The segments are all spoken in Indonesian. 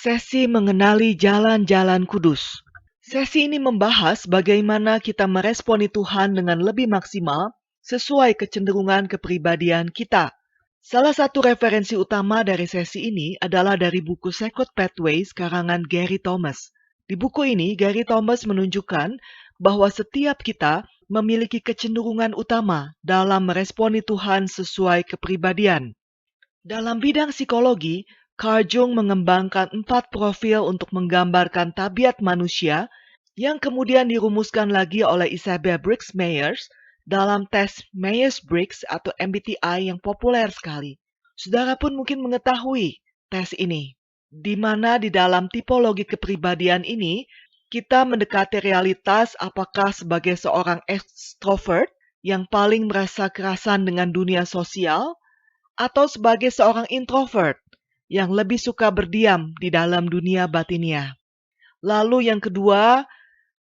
Sesi mengenali jalan-jalan kudus. Sesi ini membahas bagaimana kita meresponi Tuhan dengan lebih maksimal sesuai kecenderungan kepribadian kita. Salah satu referensi utama dari sesi ini adalah dari buku Sacred Pathways karangan Gary Thomas. Di buku ini, Gary Thomas menunjukkan bahwa setiap kita memiliki kecenderungan utama dalam meresponi Tuhan sesuai kepribadian. Dalam bidang psikologi, Carl Jung mengembangkan 4 profil untuk menggambarkan tabiat manusia yang kemudian dirumuskan lagi oleh Isabel Briggs Myers dalam tes Myers-Briggs atau MBTI yang populer sekali. Saudara pun mungkin mengetahui tes ini, di mana di dalam tipologi kepribadian ini, kita mendekati realitas apakah sebagai seorang ekstrovert yang paling merasa kerasan dengan dunia sosial, atau sebagai seorang introvert yang lebih suka berdiam di dalam dunia batinnya. Lalu yang kedua,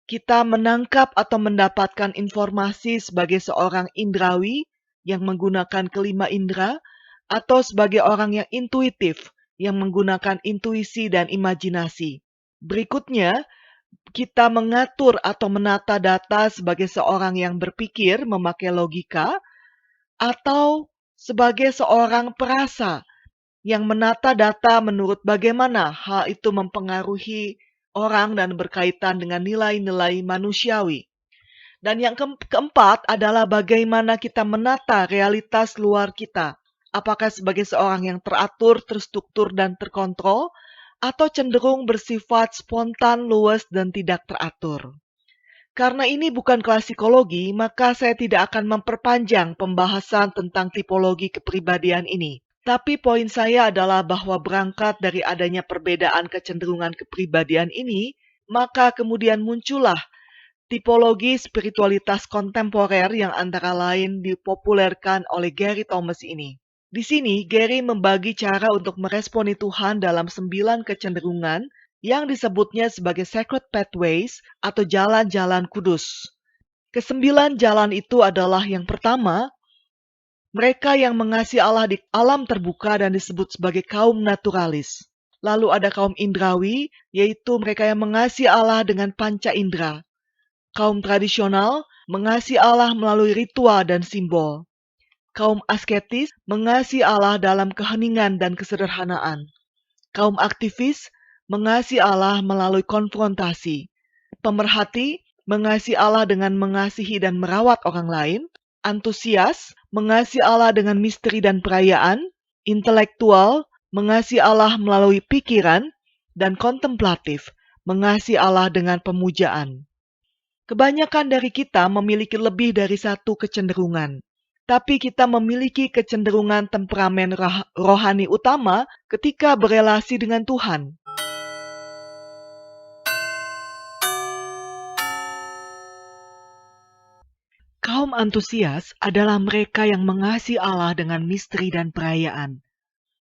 kita menangkap atau mendapatkan informasi sebagai seorang indrawi yang menggunakan kelima indera, atau sebagai orang yang intuitif yang menggunakan intuisi dan imajinasi. Berikutnya, kita mengatur atau menata data sebagai seorang yang berpikir memakai logika, atau sebagai seorang perasa yang menata data menurut bagaimana hal itu mempengaruhi orang dan berkaitan dengan nilai-nilai manusiawi. Dan yang keempat adalah bagaimana kita menata realitas luar kita. Apakah sebagai seorang yang teratur, terstruktur, dan terkontrol, atau cenderung bersifat spontan, luas, dan tidak teratur. Karena ini bukan kelas psikologi, maka saya tidak akan memperpanjang pembahasan tentang tipologi kepribadian ini. Tapi poin saya adalah bahwa berangkat dari adanya perbedaan kecenderungan kepribadian ini, maka kemudian muncullah tipologi spiritualitas kontemporer yang antara lain dipopulerkan oleh Gary Thomas ini. Di sini, Gary membagi cara untuk meresponi Tuhan dalam 9 kecenderungan yang disebutnya sebagai Sacred Pathways atau jalan-jalan kudus. Kesembilan jalan itu adalah yang pertama, mereka yang mengasihi Allah di alam terbuka dan disebut sebagai kaum naturalis. Lalu ada kaum indrawi, yaitu mereka yang mengasihi Allah dengan panca indera. Kaum tradisional mengasihi Allah melalui ritual dan simbol. Kaum asketis mengasihi Allah dalam keheningan dan kesederhanaan. Kaum aktivis mengasihi Allah melalui konfrontasi. Pemerhati mengasihi Allah dengan mengasihi dan merawat orang lain. Antusias mengasihi Allah dengan misteri dan perayaan. Intelektual mengasihi Allah melalui pikiran. Dan kontemplatif mengasihi Allah dengan pemujaan. Kebanyakan dari kita memiliki lebih dari satu kecenderungan. Tapi kita memiliki kecenderungan temperamen rohani utama ketika berelasi dengan Tuhan. Kaum antusias adalah mereka yang mengasihi Allah dengan misteri dan perayaan.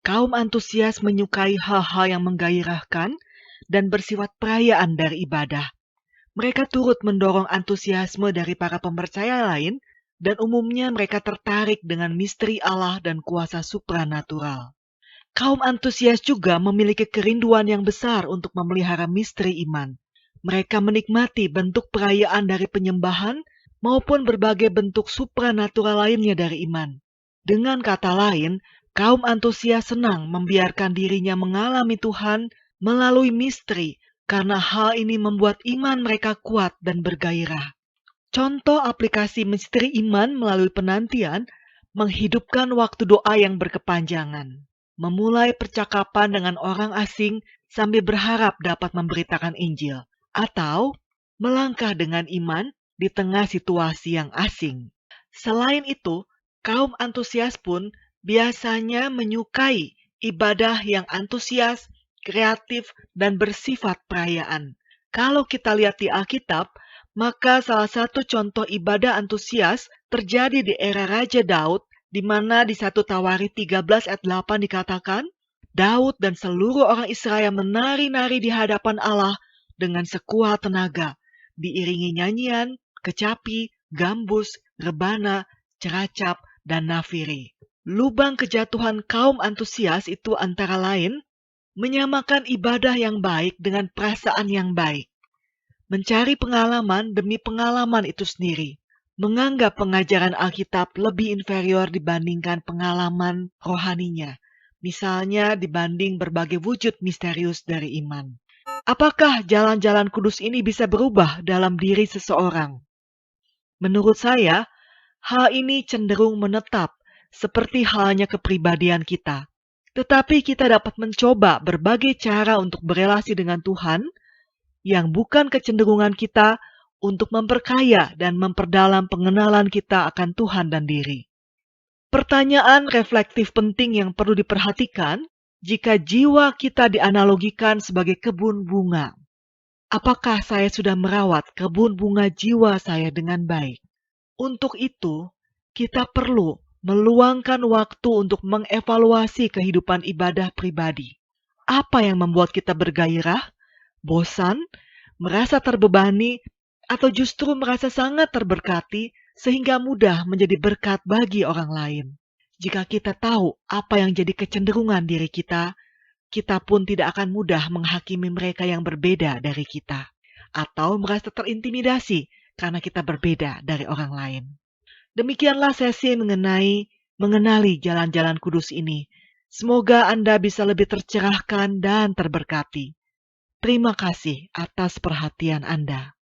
Kaum antusias menyukai hal-hal yang menggairahkan dan bersifat perayaan dari ibadah. Mereka turut mendorong antusiasme dari para percaya lain, dan umumnya mereka tertarik dengan misteri Allah dan kuasa supranatural. Kaum antusias juga memiliki kerinduan yang besar untuk memelihara misteri iman. Mereka menikmati bentuk perayaan dari penyembahan maupun berbagai bentuk supranatural lainnya dari iman. Dengan kata lain, kaum antusias senang membiarkan dirinya mengalami Tuhan melalui misteri, karena hal ini membuat iman mereka kuat dan bergairah. Contoh aplikasi misteri iman melalui penantian menghidupkan waktu doa yang berkepanjangan. Memulai percakapan dengan orang asing sambil berharap dapat memberitakan Injil. Atau melangkah dengan iman di tengah situasi yang asing. Selain itu, kaum antusias pun biasanya menyukai ibadah yang antusias, kreatif, dan bersifat perayaan. Kalau kita lihat di Alkitab, maka salah satu contoh ibadah antusias terjadi di era Raja Daud, di mana di 1 Tawari 13 ayat 8 dikatakan, Daud dan seluruh orang Israel menari-nari di hadapan Allah dengan sekuat tenaga, diiringi nyanyian, kecapi, gambus, rebana, ceracap, dan nafiri. Lubang kejatuhan kaum antusias itu antara lain Menyamakan ibadah yang baik dengan perasaan yang baik. Mencari pengalaman demi pengalaman itu sendiri. Menganggap pengajaran Alkitab lebih inferior dibandingkan pengalaman rohaninya. Misalnya dibanding berbagai wujud misterius dari iman. Apakah jalan-jalan kudus ini bisa berubah dalam diri seseorang? Menurut saya, hal ini cenderung menetap seperti halnya kepribadian kita. Tetapi kita dapat mencoba berbagai cara untuk berelasi dengan Tuhan yang bukan kecenderungan kita untuk memperkaya dan memperdalam pengenalan kita akan Tuhan dan diri. Pertanyaan reflektif penting yang perlu diperhatikan jika jiwa kita dianalogikan sebagai kebun bunga. Apakah saya sudah merawat kebun bunga jiwa saya dengan baik? Untuk itu, kita perlu meluangkan waktu untuk mengevaluasi kehidupan ibadah pribadi. Apa yang membuat kita bergairah, bosan, merasa terbebani, atau justru merasa sangat terberkati sehingga mudah menjadi berkat bagi orang lain. Jika kita tahu apa yang jadi kecenderungan diri kita pun tidak akan mudah menghakimi mereka yang berbeda dari kita, atau merasa terintimidasi karena kita berbeda dari orang lain. Demikianlah sesi mengenali jalan-jalan kudus ini. Semoga Anda bisa lebih tercerahkan dan terberkati. Terima kasih atas perhatian Anda.